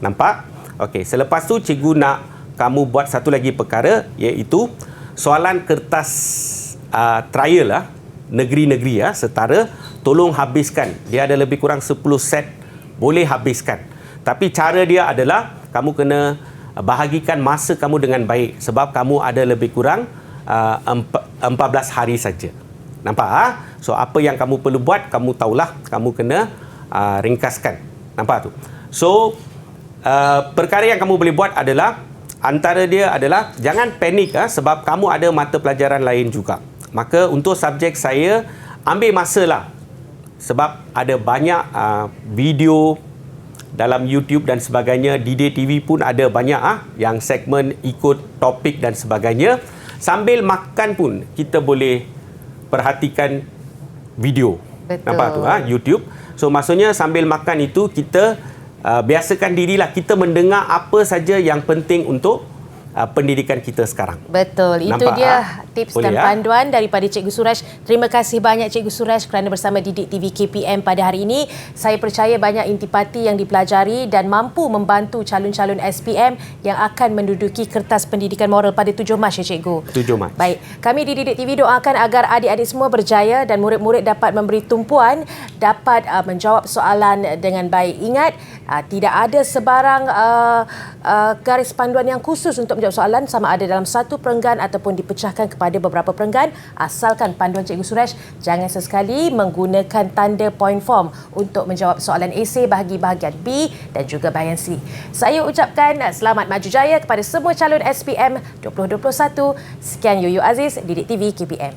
Nampak? Okey, selepas tu cikgu nak kamu buat satu lagi perkara, iaitu soalan kertas trial negeri-negeri setara, tolong habiskan. Dia ada lebih kurang 10 set, boleh habiskan. Tapi cara dia adalah kamu kena bahagikan masa kamu dengan baik sebab kamu ada lebih kurang 14 hari saja. Nampak? So apa yang kamu perlu buat, kamu tahulah, kamu kena ringkaskan. Nampak tu? So perkara yang kamu boleh buat adalah antara dia adalah jangan panik sebab kamu ada mata pelajaran lain juga. Maka untuk subjek saya, ambil masalah. Sebab ada banyak video dalam YouTube dan sebagainya. Didik TV pun ada banyak yang segmen ikut topik dan sebagainya. Sambil makan pun kita boleh perhatikan video. Betul. Nampak tu YouTube. So maksudnya sambil makan itu kita biasakan dirilah kita mendengar apa saja yang penting untuk pendidikan kita sekarang. Betul. Itu Nampak, dia tips boleh, dan panduan daripada Cikgu Suresh. Terima kasih banyak Cikgu Suresh kerana bersama Didik TV KPM pada hari ini. Saya percaya banyak intipati yang dipelajari dan mampu membantu calon-calon SPM yang akan menduduki Kertas Pendidikan Moral pada 7 Mac ya Cikgu. 7 Mac. Baik. Kami di Didik TV doakan agar adik-adik semua berjaya dan murid-murid dapat memberi tumpuan, dapat menjawab soalan dengan baik. Ingat, tidak ada sebarang garis panduan yang khusus untuk menjawab soalan, sama ada dalam satu perenggan ataupun dipecahkan kepada beberapa perenggan, asalkan panduan Cikgu Suresh jangan sesekali menggunakan tanda point form untuk menjawab soalan esei bahagi bahagian B dan juga bahagian C. Saya ucapkan selamat maju jaya kepada semua calon SPM 2021. Sekian Yuyu Aziz, Didik TV KPM.